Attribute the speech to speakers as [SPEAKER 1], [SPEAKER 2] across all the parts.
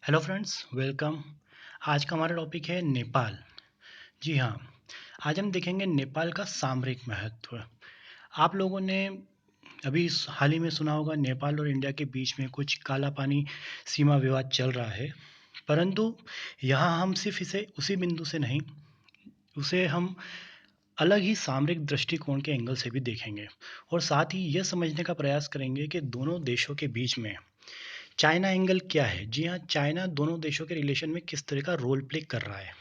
[SPEAKER 1] Hello friends, welcome. आज का हमारा टॉपिक है नेपाल। जी हाँ, आज हम देखेंगे नेपाल का सामरिक महत्व। आप लोगों ने अभी हाल ही में सुना होगा, नेपाल और इंडिया के बीच में कुछ काला पानी सीमा विवाद चल रहा है। परंतु यहाँ हम सिर्फ इसे उसी बिंदु से नहीं, उसे हम अलग ही सामरिक दृष्टिकोण के एंगल से भी देखेंगे और साथ ही यह समझने का प्रयास करेंगे कि दोनों देशों के बीच में चाइना एंगल क्या है। जी हाँ, चाइना दोनों देशों के रिलेशन में किस तरह का रोल प्ले कर रहा है।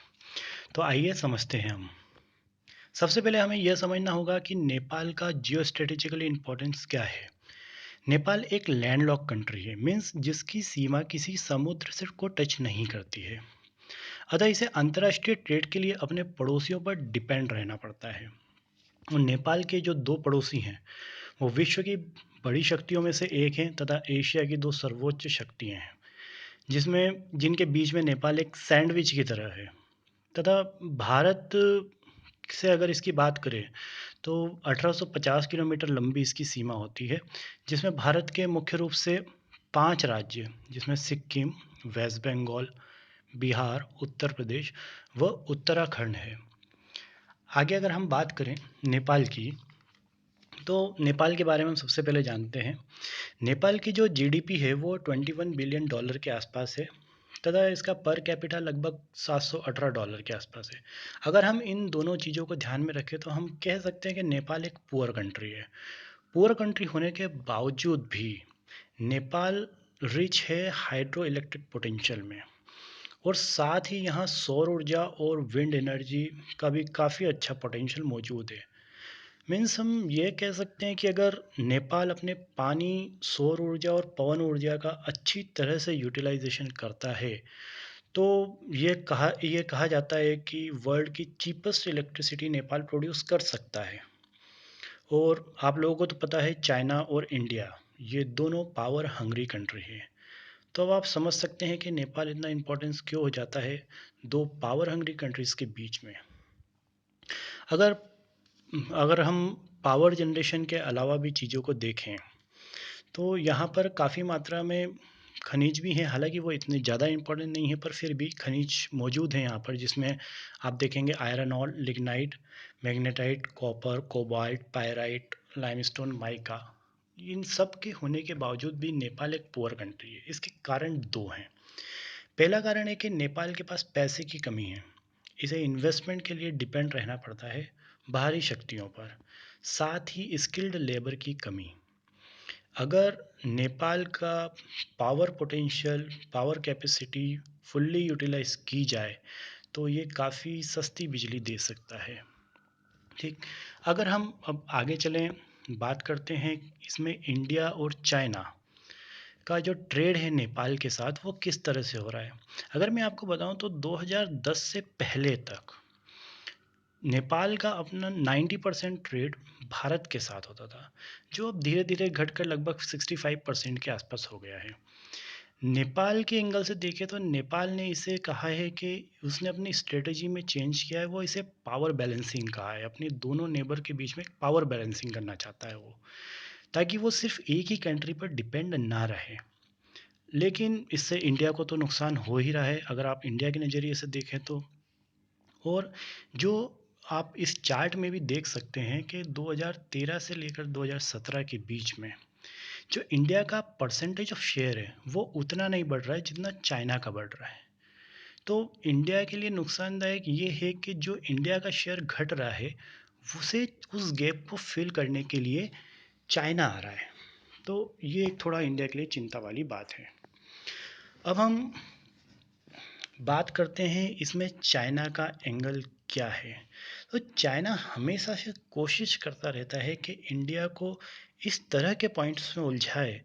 [SPEAKER 1] तो आइए समझते हैं हम। सबसे पहले हमें यह समझना होगा कि नेपाल का जियो स्ट्रेटेजिकली इंपॉर्टेंस क्या है। नेपाल एक लैंडलॉक कंट्री है, मीन्स जिसकी सीमा किसी समुद्र से को टच नहीं करती है। अतः इसे अंतर्राष्ट्रीय ट्रेड के लिए अपने पड़ोसियों पर डिपेंड रहना पड़ता है। और नेपाल के जो दो पड़ोसी हैं, वो विश्व की बड़ी शक्तियों में से एक हैं तथा एशिया की दो सर्वोच्च शक्तियाँ हैं, जिसमें जिनके बीच में नेपाल एक सैंडविच की तरह है। तथा भारत से अगर इसकी बात करें तो 1850 किलोमीटर लंबी इसकी सीमा होती है, जिसमें भारत के मुख्य रूप से 5 राज्य, जिसमें सिक्किम, वेस्ट बंगाल, बिहार, उत्तर प्रदेश व उत्तराखंड है। आगे अगर हम बात करें नेपाल की, तो नेपाल के बारे में हम सबसे पहले जानते हैं। नेपाल की जो जीडीपी है वो 21 बिलियन डॉलर के आसपास है तथा इसका पर कैपिटा लगभग $718 के आसपास है। अगर हम इन दोनों चीज़ों को ध्यान में रखें तो हम कह सकते हैं कि नेपाल एक पुअर कंट्री है। पुअर कंट्री होने के बावजूद भी नेपाल रिच है हाइड्रो इलेक्ट्रिक पोटेंशियल में, और साथ ही यहाँ सौर ऊर्जा और विंड एनर्जी का भी काफ़ी अच्छा पोटेंशियल मौजूद है। मीन्स हम ये कह सकते हैं कि अगर नेपाल अपने पानी, सौर ऊर्जा और पवन ऊर्जा का अच्छी तरह से यूटिलाइजेशन करता है, तो ये कहा जाता है कि वर्ल्ड की चीपेस्ट इलेक्ट्रिसिटी नेपाल प्रोड्यूस कर सकता है। और आप लोगों को तो पता है, चाइना और इंडिया ये दोनों पावर हंग्री कंट्री हैं। तो अब आप समझ सकते हैं कि नेपाल इतना इम्पोर्टेंस क्यों हो जाता है दो पावर हंग्री कंट्रीज़ के बीच में। अगर अगर हम पावर जनरेशन के अलावा भी चीज़ों को देखें, तो यहाँ पर काफ़ी मात्रा में खनिज भी हैं। हालांकि वो इतने ज़्यादा इम्पोर्टेंट नहीं है, पर फिर भी खनिज मौजूद हैं यहाँ पर, जिसमें आप देखेंगे iron ore, lignite, magnetite, copper, cobalt, pyrite, limestone, mica. इन सब के होने के बावजूद भी नेपाल एक पुअर कंट्री है। इसके कारण दो हैं। पहला कारण है कि नेपाल के पास पैसे की कमी है। इसे इन्वेस्टमेंट के लिए डिपेंड रहना पड़ता है बाहरी शक्तियों पर। साथ ही स्किल्ड लेबर की कमी। अगर नेपाल का power potential, power capacity fully utilise की जाए तो ये काफ़ी सस्ती बिजली दे सकता है। ठीक। अगर हम अब आगे चलें, बात करते हैं इसमें इंडिया और चाइना का जो ट्रेड है नेपाल के साथ, वो किस तरह से हो रहा है। अगर मैं आपको बताऊं तो 2010 से पहले तक नेपाल का अपना 90% ट्रेड भारत के साथ होता था, जो अब धीरे धीरे घटकर लगभग 65% के आसपास हो गया है। नेपाल के एंगल से देखें तो नेपाल ने इसे कहा है कि उसने अपनी स्ट्रेटजी में चेंज किया है। वो इसे पावर बैलेंसिंग कहा है, अपने दोनों नेबर के बीच में पावर बैलेंसिंग करना चाहता है वो, ताकि वो सिर्फ एक ही कंट्री पर डिपेंड ना रहे। लेकिन इससे इंडिया को तो नुकसान हो ही रहा है, अगर आप इंडिया के नज़रिए से देखें तो। और जो आप इस चार्ट में भी देख सकते हैं कि 2013 से लेकर 2017 के बीच में जो इंडिया का परसेंटेज ऑफ शेयर है वो उतना नहीं बढ़ रहा है जितना चाइना का बढ़ रहा है। तो इंडिया के लिए नुकसानदायक ये है कि जो इंडिया का शेयर घट रहा है, उसे उस गैप को फिल करने के लिए चाइना आ रहा है। तो ये एक थोड़ा इंडिया के लिए चिंता वाली बात है। अब हम बात करते हैं इसमें चाइना का एंगल क्या है। तो चाइना हमेशा से कोशिश करता रहता है कि इंडिया को इस तरह के पॉइंट्स में उलझाए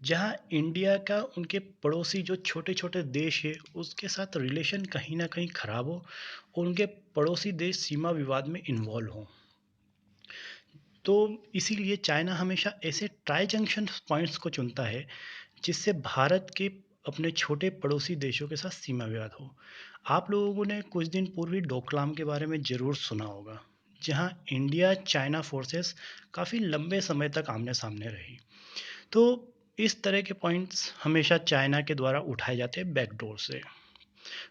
[SPEAKER 1] जहां इंडिया का उनके पड़ोसी जो छोटे छोटे देश है उसके साथ रिलेशन कहीं ना कहीं ख़राब हो और उनके पड़ोसी देश सीमा विवाद में इन्वॉल्व हों। तो इसीलिए चाइना हमेशा ऐसे ट्राई जंक्शन पॉइंट्स को चुनता है जिससे भारत के अपने छोटे पड़ोसी देशों के साथ सीमा विवाद हो। आप लोगों ने कुछ दिन पूर्व ही डोकलाम के बारे में ज़रूर सुना होगा, जहां इंडिया चाइना फोर्सेस काफ़ी लंबे समय तक आमने सामने रही। तो इस तरह के पॉइंट्स हमेशा चाइना के द्वारा उठाए जाते हैं बैकडोर से।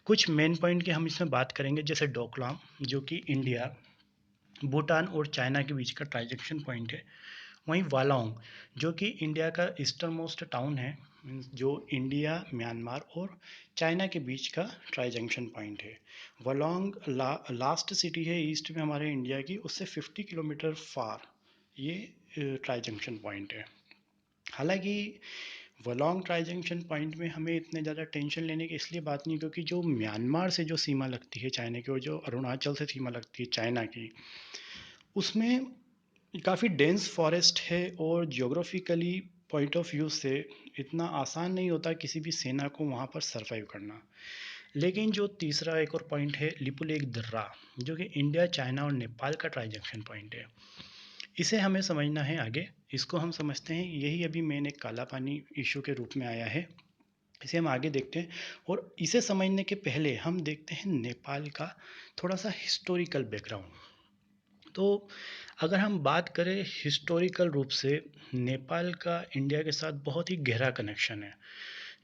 [SPEAKER 1] कुछ मेन पॉइंट की हम इसमें बात करेंगे, जैसे डोकलाम, जो कि इंडिया, भूटान और चाइना के बीच का ट्रांजैक्शन पॉइंट है। वहीं वालोंग, जो कि इंडिया का ईस्टर्न मोस्ट टाउन है, जो इंडिया, म्यांमार और चाइना के बीच का ट्रांजैक्शन पॉइंट है। वालोंग लास्ट सिटी है ईस्ट में हमारे इंडिया की, उससे 50 किलोमीटर फार ये ट्रांजैक्शन पॉइंट है। हालांकि वलोंग ट्राई जंक्शन पॉइंट में हमें इतने ज़्यादा टेंशन लेने की इसलिए बात नहीं, क्योंकि जो म्यांमार से जो सीमा लगती है चाइना की, और जो अरुणाचल से सीमा लगती है चाइना की, उसमें काफ़ी डेंस फॉरेस्ट है, और जियोग्राफिकली पॉइंट ऑफ व्यू से इतना आसान नहीं होता किसी भी सेना को वहाँ पर सरवाइव करना। लेकिन जो तीसरा एक और पॉइंट है, लिपुलेख दर्रा, जो कि इंडिया, चाइना और नेपाल का ट्राई जंक्शन पॉइंट है, इसे हमें समझना है आगे। इसको हम समझते हैं, यही अभी मैंने काला पानी इशू के रूप में आया है, इसे हम आगे देखते हैं। और इसे समझने के पहले हम देखते हैं नेपाल का थोड़ा सा हिस्टोरिकल बैकग्राउंड। तो अगर हम बात करें हिस्टोरिकल रूप से, नेपाल का इंडिया के साथ बहुत ही गहरा कनेक्शन है।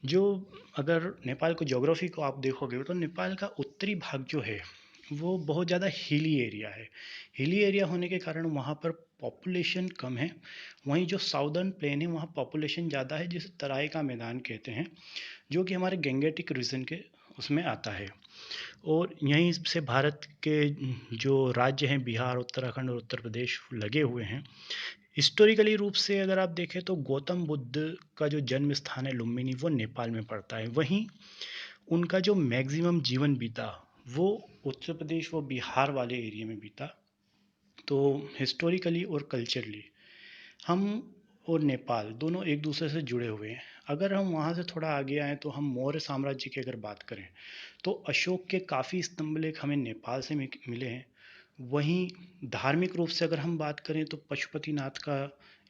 [SPEAKER 1] जो, अगर नेपाल को ज्योग्राफी को आप देखोगे तो नेपाल का उत्तरी भाग जो है वो बहुत ज़्यादा हिली एरिया है। हिली एरिया होने के कारण वहाँ पर पॉपुलेशन कम है। वहीं जो साउदर्न प्लेन है वहाँ पॉपुलेशन ज़्यादा है, जिसे तराई का मैदान कहते हैं, जो कि हमारे गंगेटिक रीजन के उसमें आता है। और यहीं से भारत के जो राज्य हैं, बिहार, उत्तराखंड और उत्तर प्रदेश लगे हुए हैं। हिस्टोरिकली रूप से अगर आप देखें तो गौतम बुद्ध का जो जन्म स्थान है लुम्बिनी, वो नेपाल में पड़ता है। वहीं उनका जो मैक्सिमम जीवन बीता वो उत्तर प्रदेश व बिहार वाले एरिया में बीता। तो हिस्टोरिकली और कल्चरली हम और नेपाल दोनों एक दूसरे से जुड़े हुए हैं। अगर हम वहाँ से थोड़ा आगे आएँ तो हम मौर्य साम्राज्य की अगर बात करें तो अशोक के काफ़ी स्तंभलेख हमें नेपाल से मिले हैं। वहीं धार्मिक रूप से अगर हम बात करें तो पशुपतिनाथ का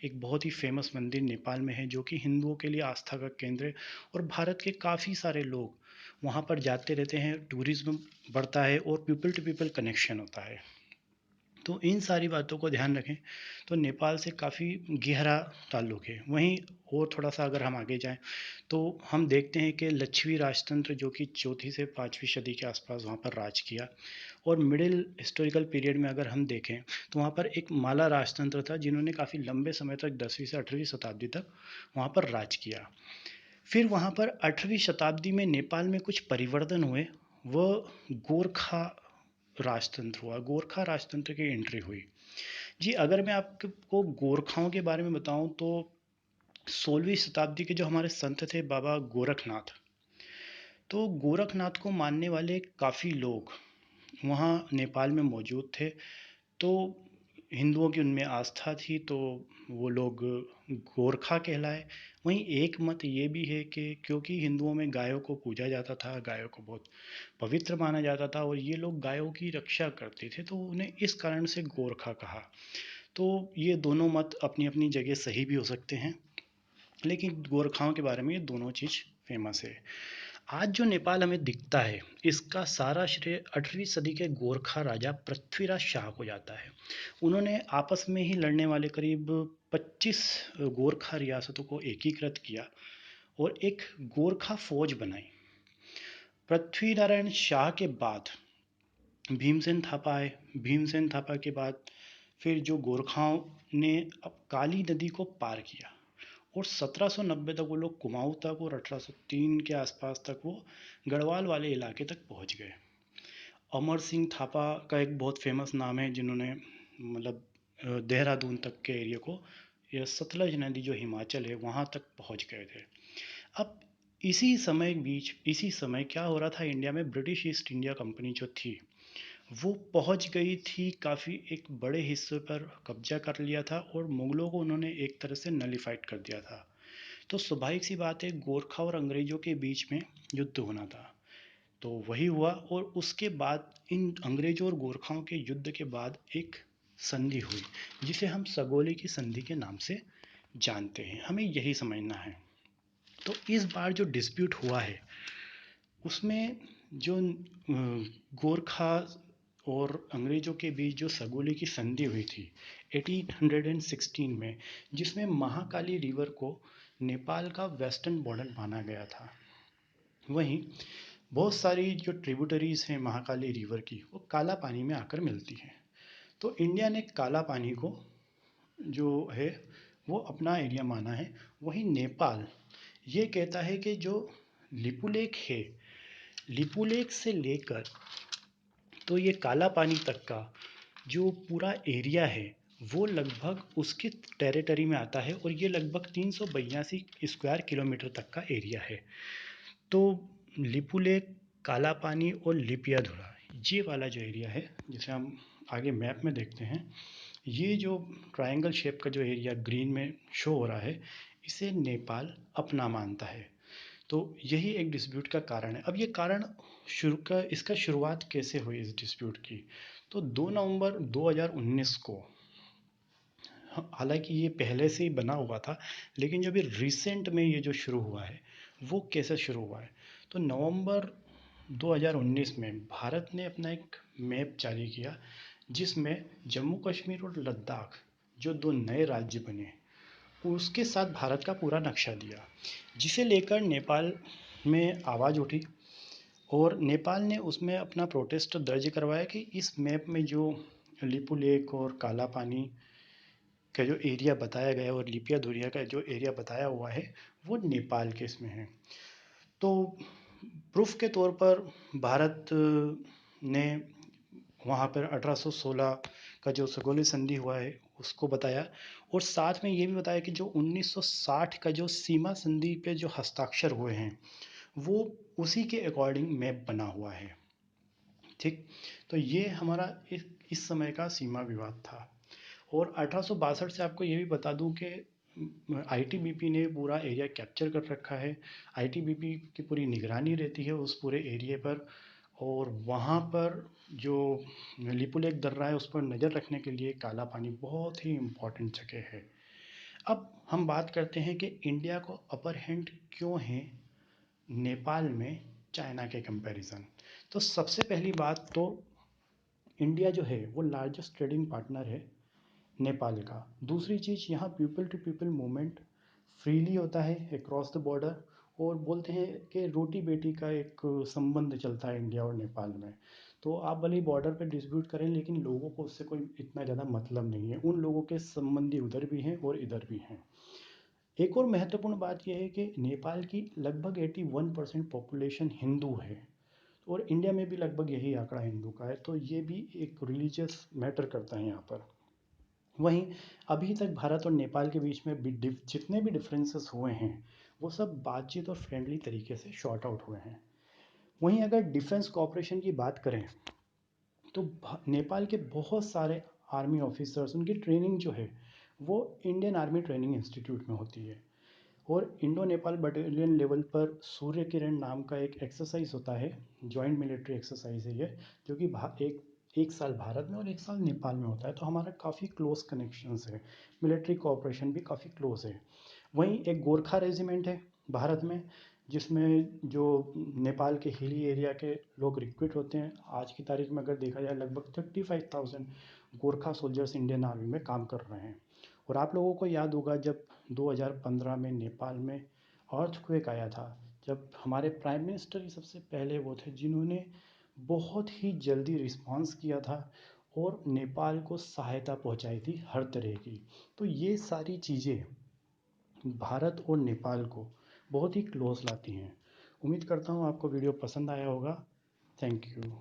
[SPEAKER 1] एक बहुत ही फेमस मंदिर नेपाल में है, जो कि हिंदुओं के लिए आस्था का केंद्र है, और भारत के काफ़ी सारे लोग वहाँ पर जाते रहते हैं। टूरिज्म बढ़ता है और पीपल टू पीपल कनेक्शन होता है। तो इन सारी बातों को ध्यान रखें तो नेपाल से काफ़ी गहरा ताल्लुक़ है। वहीं और थोड़ा सा अगर हम आगे जाएं तो हम देखते हैं कि लच्छवी राजतंत्र, जो कि चौथी से पाँचवीं सदी के आसपास वहाँ पर राज किया। और मिडिल हिस्टोरिकल पीरियड में अगर हम देखें तो वहाँ पर एक माला राजतंत्र था, जिन्होंने काफ़ी लंबे समय तक 10वीं से 18वीं शताब्दी तक वहाँ पर राज किया। फिर वहाँ पर 8वीं शताब्दी में नेपाल में कुछ परिवर्तन हुए, वह गोरखा राजतंत्र हुआ, गोरखा राजतंत्र की एंट्री हुई। जी, अगर मैं आपको गोरखाओं के बारे में बताऊं तो 16वीं शताब्दी के जो हमारे संत थे बाबा गोरखनाथ, तो गोरखनाथ को मानने वाले काफ़ी लोग वहाँ नेपाल में मौजूद थे। तो हिंदुओं की उनमें आस्था थी, तो वो लोग गोरखा कहलाए। वहीं एक मत ये भी है कि क्योंकि हिंदुओं में गायों को पूजा जाता था, गायों को बहुत पवित्र माना जाता था, और ये लोग गायों की रक्षा करते थे, तो उन्हें इस कारण से गोरखा कहा। तो ये दोनों मत अपनी अपनी जगह सही भी हो सकते हैं, लेकिन गोरखाओं के बारे में ये दोनों चीज़ फेमस है। आज जो नेपाल हमें दिखता है, इसका सारा श्रेय 8वीं सदी के गोरखा राजा पृथ्वीराज शाह को जाता है। उन्होंने आपस में ही लड़ने वाले करीब 25 गोरखा रियासतों को एकीकृत किया और एक गोरखा फौज बनाई। पृथ्वी नारायण शाह के बाद भीमसेन थापा आए। भीमसेन थापा के बाद फिर जो गोरखाओं ने अब काली नदी को पार किया, और 1790 तक वो लोग कुमाऊं तक, और 1803 के आसपास तक वो गढ़वाल वाले इलाके तक पहुंच गए। अमर सिंह थापा का एक बहुत फेमस नाम है, जिन्होंने मतलब देहरादून तक के एरिया को, या सतलज नदी जो हिमाचल है वहाँ तक पहुँच गए थे। अब इसी समय क्या हो रहा था इंडिया में, ब्रिटिश ईस्ट इंडिया कंपनी जो थी वो पहुंच गई थी, काफ़ी एक बड़े हिस्से पर कब्जा कर लिया था, और मुगलों को उन्होंने एक तरह से नलीफाइड कर दिया था। तो स्वाभाविक सी बात है, गोरखा और अंग्रेजों के बीच में युद्ध होना था। तो वही हुआ, और उसके बाद इन अंग्रेजों और गोरखाओं के युद्ध के बाद एक संधि हुई, जिसे हम सगोले की संधि के नाम से जानते हैं। हमें यही समझना है। तो इस बार जो डिस्प्यूट हुआ है उसमें जो गोरखा और अंग्रेजों के बीच जो सगोले की संधि हुई थी 1816 में, जिसमें महाकाली रिवर को नेपाल का वेस्टर्न बॉर्डर माना गया था। वहीं बहुत सारी जो ट्रिब्यूटरीज हैं महाकाली रिवर की, वो काला पानी में आकर मिलती हैं। तो इंडिया ने काला पानी को जो है वो अपना एरिया माना है। वहीं नेपाल ये कहता है कि जो लिपुलेख है, लिपुलेख से लेकर तो ये काला पानी तक का जो पूरा एरिया है वो लगभग उसके टेरिटरी में आता है, और ये लगभग 382 स्क्वायर किलोमीटर तक का एरिया है। तो लिपुलेख, काला पानी और लिपियाधुरा, ये वाला जो एरिया है, जिसे हम आगे मैप में देखते हैं, ये जो ट्रायंगल शेप का जो एरिया ग्रीन में शो हो रहा है, इसे नेपाल अपना मानता है। तो यही एक डिस्प्यूट का कारण है। अब ये कारण इसका शुरुआत कैसे हुई इस डिस्प्यूट की? तो 2 नवंबर 2019 को, हालांकि ये पहले से ही बना हुआ था, लेकिन जो भी रिसेंट में ये जो शुरू हुआ है वो कैसे शुरू हुआ है? तो नवंबर 2019 में भारत ने अपना एक मैप जारी किया, जिसमें जम्मू कश्मीर और लद्दाख जो दो नए राज्य बने उसके साथ भारत का पूरा नक्शा दिया, जिसे लेकर नेपाल में आवाज़ उठी, और नेपाल ने उसमें अपना प्रोटेस्ट दर्ज करवाया कि इस मैप में जो लिपुलेख और काला पानी का जो एरिया बताया गया और लिपिया धुरिया का जो एरिया बताया हुआ है वो नेपाल के इसमें है। तो प्रूफ के तौर पर भारत ने वहाँ पर 1816 का जो खगोलीय संधि हुआ है उसको बताया, और साथ में ये भी बताया कि जो 1960 का जो सीमा संधि पे जो हस्ताक्षर हुए हैं वो उसी के अकॉर्डिंग मैप बना हुआ है। ठीक, तो ये हमारा इस समय का सीमा विवाद था। और 1862 से आपको ये भी बता दूं कि आईटीबीपी ने पूरा एरिया कैप्चर कर रखा है। आईटीबीपी की पूरी निगरानी रहती है उस पूरे एरिया पर, और वहाँ पर जो लिपुलेख दर्रा है उस पर नज़र रखने के लिए काला पानी बहुत ही इम्पोर्टेंट जगह है। अब हम बात करते हैं कि इंडिया को अपर हैंड क्यों है नेपाल में चाइना के कंपैरिजन। तो सबसे पहली बात तो इंडिया जो है वो लार्जेस्ट ट्रेडिंग पार्टनर है नेपाल का। दूसरी चीज़, यहाँ people to people movement freely होता है अक्रॉस द बॉर्डर, और बोलते हैं कि रोटी बेटी का एक संबंध चलता है इंडिया और नेपाल में। तो आप भले ही बॉर्डर पे डिस्प्यूट करें, लेकिन लोगों को उससे कोई इतना ज़्यादा मतलब नहीं है। उन लोगों के संबंधी उधर भी हैं और इधर भी हैं। एक और महत्वपूर्ण बात यह है कि नेपाल की लगभग 81% पॉपुलेशन हिंदू है, और इंडिया में भी लगभग यही आंकड़ा हिंदू का है। तो ये भी एक रिलीजियस मैटर करता है यहाँ पर। वहीं अभी तक भारत और नेपाल के बीच में जितने भी डिफरेंसेस हुए हैं वो सब बातचीत और फ्रेंडली तरीके से शॉर्ट आउट हुए हैं। वहीं अगर डिफेंस कोऑपरेशन की बात करें तो नेपाल के बहुत सारे आर्मी ऑफिसर्स, उनकी ट्रेनिंग जो है वो इंडियन आर्मी ट्रेनिंग इंस्टीट्यूट में होती है। और इंडो नेपाल बटालियन लेवल पर सूर्य किरण नाम का एक एक्सरसाइज होता है, जॉइंट मिलिट्री एक्सरसाइज है ये, जो कि एक साल भारत में और एक साल नेपाल में होता है। तो हमारा काफ़ी क्लोज कनेक्शंस है, मिलिट्री कोऑपरेशन भी काफ़ी क्लोज है। वहीं एक गोरखा रेजिमेंट है भारत में, जिसमें जो नेपाल के हिली एरिया के लोग रिक्रूट होते हैं। आज की तारीख में अगर देखा जाए लगभग 35,000 गोरखा सोल्जर्स इंडियन आर्मी में काम कर रहे हैं। और आप लोगों को याद होगा जब 2015 में नेपाल में अर्थक्वेक आया था, जब हमारे प्राइम मिनिस्टर ही सबसे पहले वो थे जिन्होंने बहुत ही जल्दी रिस्पांस किया था और नेपाल को सहायता पहुंचाई थी हर तरह की। तो ये सारी चीज़ें भारत और नेपाल को बहुत ही क्लोज लाती हैं। उम्मीद करता हूँ आपको वीडियो पसंद आया होगा। Thank you.